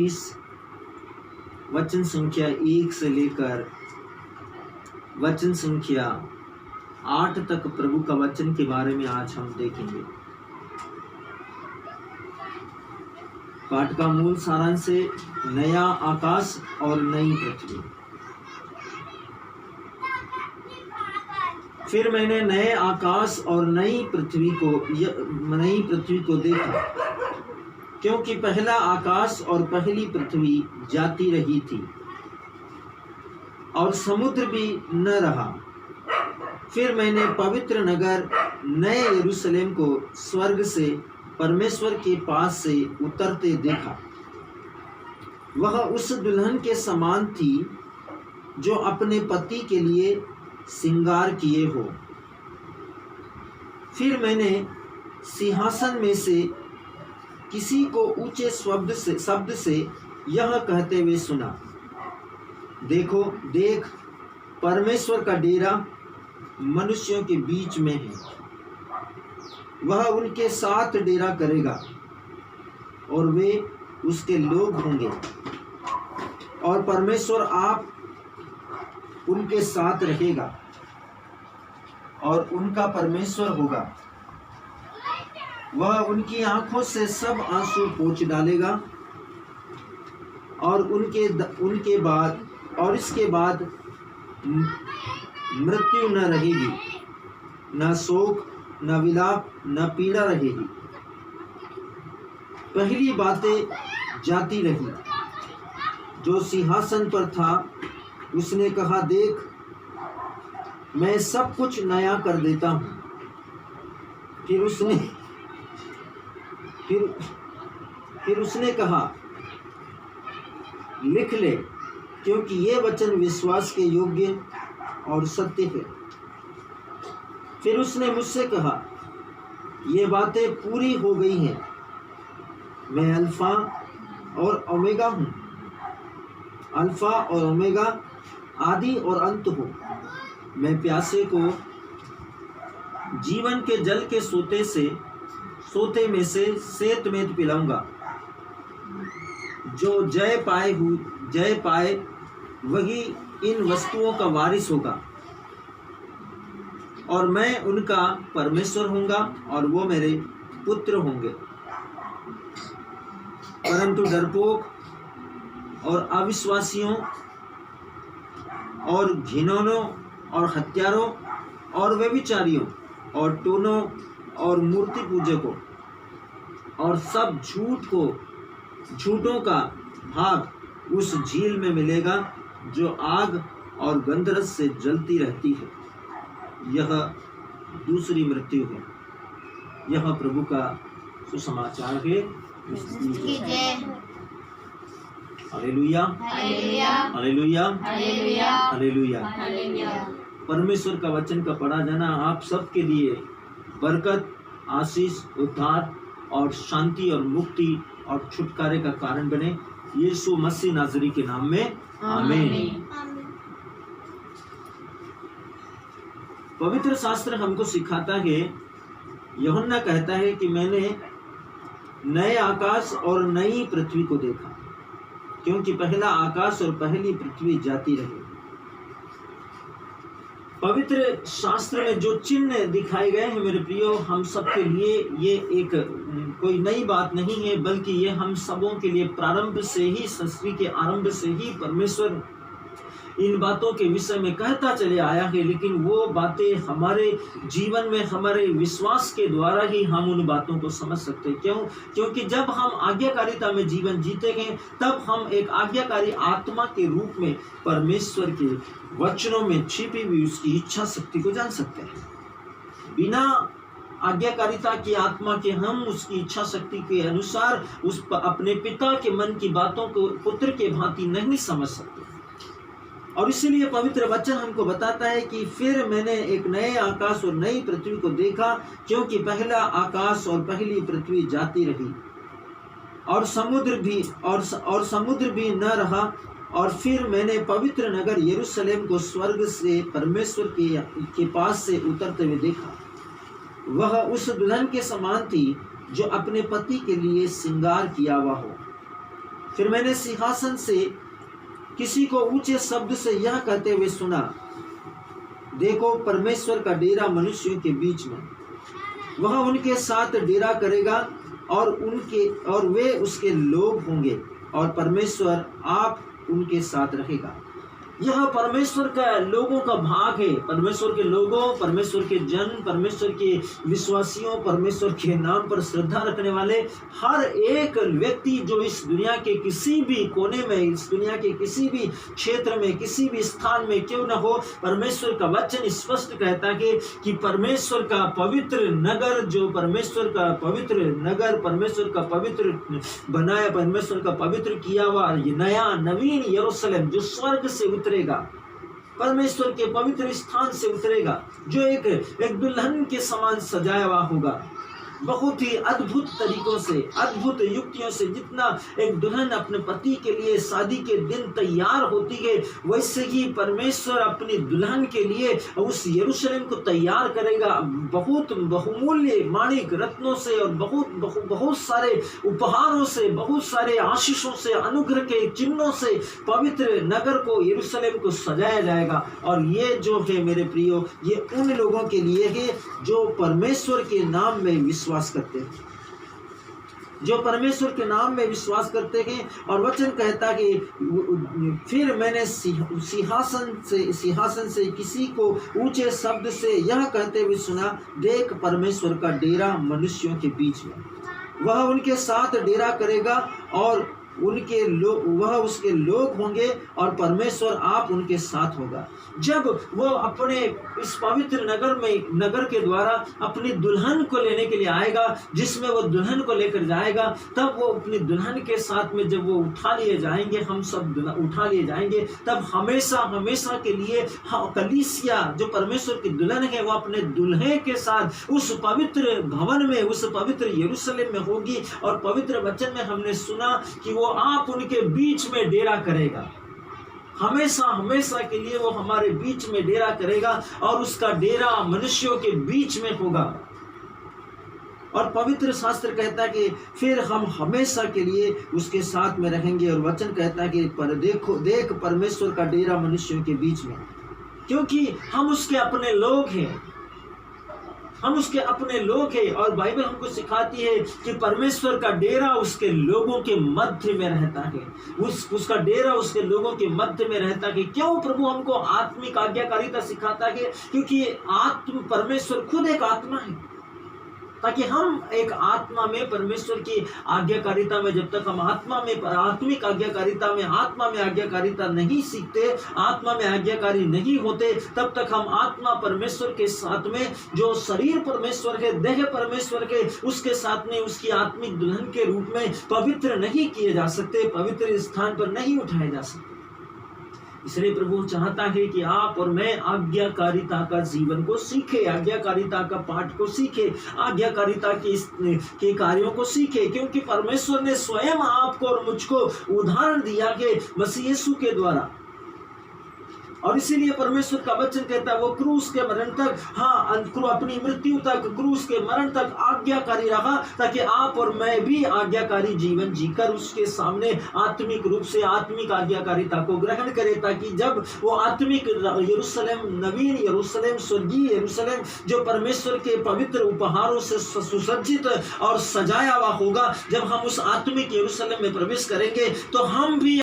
21 वचन संख्या 1 से लेकर वचन संख्या 8 तक प्रभु का वचन के बारे में आज हम देखेंगे। पाठ का मूल सारांश है नया आकाश और नई पृथ्वी। फिर मैंने नए आकाश और नई पृथ्वी को देखा, क्योंकि पहला आकाश और पहली पृथ्वी जाती रही थी और समुद्र भी न रहा। फिर मैंने पवित्र नगर नए यरूशलेम को स्वर्ग से परमेश्वर के पास से उतरते देखा। वह उस दुल्हन के समान थी जो अपने पति के लिए श्रृंगार किए हो। फिर मैंने सिंहासन में से किसी को ऊंचे शब्द से यह कहते हुए सुना, देखो, देख, परमेश्वर का डेरा मनुष्यों के बीच में है। वह उनके साथ डेरा करेगा और वे उसके लोग होंगे, और परमेश्वर आप उनके साथ रहेगा और उनका परमेश्वर होगा। वह उनकी आंखों से सब आंसू पोंछ डालेगा और इसके बाद मृत्यु न रहेगी, न शोक, न विलाप, न पीड़ा रहेगी। पहली बातें जाती रही। जो सिंहासन पर था उसने कहा, देख, मैं सब कुछ नया कर देता हूँ। फिर उसने कहा, लिख ले, क्योंकि ये वचन विश्वास के योग्य और सत्य है। फिर उसने मुझसे कहा, ये बातें पूरी हो गई हैं। मैं अल्फा और ओमेगा हूँ। अल्फा और ओमेगा, आदि और अंत हूँ। मैं प्यासे को जीवन के जल के सोते में से सेतमेत पिलाऊंगा। जो जय पाए वही इन वस्तुओं का वारिस होगा, और मैं उनका परमेश्वर होऊंगा और वो मेरे पुत्र होंगे। परंतु डरपोक और अविश्वासियों और घिनौनों और हत्यारों और व्यभिचारियों और टोनों और मूर्ति पूजकों और सब झूठों का भाग उस झील में मिलेगा जो आग और गंधरस से जलती रहती है। यह दूसरी मृत्यु है। यह प्रभु का सुसमाचार है। Hallelujah, hallelujah, hallelujah. परमेश्वर का वचन का पढ़ा जाना आप सबके लिए बरकत, आशीष, उद्धार और शांति और मुक्ति और छुटकारे का कारण बने। यीशु मसीह नाज़री के नाम में आमीन। पवित्र शास्त्र हमको सिखाता है, यूहन्ना कहता है कि मैंने नए आकाश और नई पृथ्वी को देखा, क्योंकि पहला आकाश और पहली पृथ्वी जाती रही। पवित्र शास्त्र में जो चिन्ह दिखाए गए हैं मेरे प्रियो, हम सबके लिए ये एक कोई नई बात नहीं है, बल्कि ये हम सबों के लिए प्रारंभ से ही, सृष्टि के आरंभ से ही परमेश्वर इन बातों के विषय में कहता चले आया है। लेकिन वो बातें हमारे जीवन में हमारे विश्वास के द्वारा ही हम उन बातों को समझ सकते हैं। क्यों? क्योंकि जब हम आज्ञाकारिता में जीवन जीते हैं, तब हम एक आज्ञाकारी आत्मा के रूप में परमेश्वर के वचनों में छिपी हुई उसकी इच्छा शक्ति को जान सकते हैं। बिना आज्ञाकारिता की आत्मा के हम उसकी इच्छा शक्ति के अनुसार अपने पिता के मन की बातों को पुत्र के भांति नहीं समझ सकते। और इसीलिए पवित्र वचन हमको बताता है कि फिर मैंने एक नए आकाश और नई पृथ्वी को देखा, क्योंकि पहला आकाश और पहली पृथ्वी जाती रही और समुद्र भी न रहा। और फिर मैंने पवित्र नगर यरूशलेम को स्वर्ग से परमेश्वर के पास से उतरते हुए देखा। वह उस दुल्हन के समान थी जो अपने पति के लिए श्रृंगार किया हुआ हो। फिर मैंने सिंहासन से किसी को ऊंचे शब्द से यह कहते हुए सुना, देखो परमेश्वर का डेरा मनुष्यों के बीच में, वह उनके साथ डेरा करेगा और वे उसके लोग होंगे और परमेश्वर आप उनके साथ रहेगा। यह परमेश्वर का लोगों का भाग है। परमेश्वर के लोगों, परमेश्वर के जन, परमेश्वर के विश्वासियों, परमेश्वर के नाम पर श्रद्धा रखने वाले हर एक व्यक्ति जो इस दुनिया के किसी भी कोने में, इस दुनिया के किसी भी क्षेत्र में, किसी भी स्थान में क्यों न हो, परमेश्वर का वचन स्पष्ट कहता है कि परमेश्वर का पवित्र नगर, जो परमेश्वर का पवित्र नगर, परमेश्वर का पवित्र बनाया, परमेश्वर का पवित्र किया हुआ नया नवीन यरूशलेम जो स्वर्ग से उतरेगा, परमेश्वर के पवित्र स्थान से उतरेगा, जो एक दुल्हन के समान सजाया हुआ होगा, बहुत ही अद्भुत तरीकों से, अद्भुत युक्तियों से। जितना एक दुल्हन अपने पति के लिए शादी के दिन तैयार होती है, वैसे ही परमेश्वर अपनी दुल्हन के लिए उस यरूशलेम को तैयार करेगा। बहुत बहुमूल्य माणिक रत्नों से और बहुत सारे उपहारों से, बहुत सारे आशीषों से, अनुग्रह के चिन्हों से पवित्र नगर को, यरूशलेम को सजाया जाएगा। और ये जो है मेरे प्रियो, ये उन लोगों के लिए है जो परमेश्वर के नाम में विश्वास करते हैं, जो परमेश्वर के नाम में विश्वास करते हैं। और वचन कहता कि फिर मैंने सिंहासन से किसी को ऊंचे शब्द से यह कहते हुए सुना, देख परमेश्वर का डेरा मनुष्यों के बीच में, वह उनके साथ डेरा करेगा और वह उसके लोग होंगे और परमेश्वर आप उनके साथ होगा। जब वो अपने इस पवित्र नगर के द्वारा अपनी दुल्हन को लेने के लिए आएगा, जिसमें वो दुल्हन को लेकर जाएगा, तब वो अपनी दुल्हन के साथ में जब वो उठा लिए जाएंगे, हम सब उठा लिए जाएंगे, तब हमेशा के लिए कलीसिया जो परमेश्वर की दुल्हन है, वो अपने दुल्हे के साथ उस पवित्र भवन में, उस पवित्र यरूशलेम में होगी। और पवित्र वचन में हमने सुना कि वो आप उनके बीच में डेरा करेगा, हमेशा के लिए वो हमारे बीच में डेरा करेगा और उसका डेरा मनुष्यों के बीच में होगा। और पवित्र शास्त्र कहता है कि फिर हम हमेशा के लिए उसके साथ में रहेंगे। और वचन कहता है कि देख परमेश्वर का डेरा मनुष्यों के बीच में, क्योंकि हम उसके अपने लोग हैं, हम उसके अपने लोग हैं। और बाइबल हमको सिखाती है कि परमेश्वर का डेरा उसके लोगों के मध्य में रहता है, उसका डेरा उसके लोगों के मध्य में रहता है। क्यों प्रभु हमको आत्मिक आज्ञाकारिता सिखाता है? क्योंकि परमेश्वर खुद एक आत्मा है, ताकि हम एक आत्मा में परमेश्वर की आज्ञाकारिता में, जब तक हम आत्मा में, आत्मिक आज्ञाकारिता में, आत्मा में आज्ञाकारिता नहीं सीखते, आत्मा में आज्ञाकारी नहीं होते, तब तक हम आत्मा परमेश्वर के साथ में, जो शरीर परमेश्वर के, देह परमेश्वर के, उसके साथ में उसकी आत्मिक दुल्हन के रूप में पवित्र नहीं किए जा सकते, पवित्र स्थान पर नहीं उठाए जा सकते। इसलिए प्रभु चाहता है कि आप और मैं आज्ञाकारिता का जीवन को सीखे, आज्ञाकारिता का पाठ को सीखे, आज्ञाकारिता के कार्यों को सीखे, क्योंकि परमेश्वर ने स्वयं आपको और मुझको उदाहरण दिया कि मसीह यीशु के द्वारा। और इसीलिए परमेश्वर का वचन कहता है वो क्रूस के मरण तक, अपनी मृत्यु तक, क्रूस के मरण तक आज्ञाकारी रहा, ताकि आप और मैं भी आज्ञाकारी जीवन जीकर उसके सामने आत्मिक रूप से आत्मिक आज्ञाकारिता को ग्रहण करें, ताकि जब वो आत्मिक यरूशलेम, नवीन यरूशलेम, स्वर्गीय यरूशलेम, जो परमेश्वर के पवित्र उपहारों से सुसज्जित और सजाया हुआ होगा, जब हम उस आत्मिक यरूशलेम में प्रवेश करेंगे, तो हम भी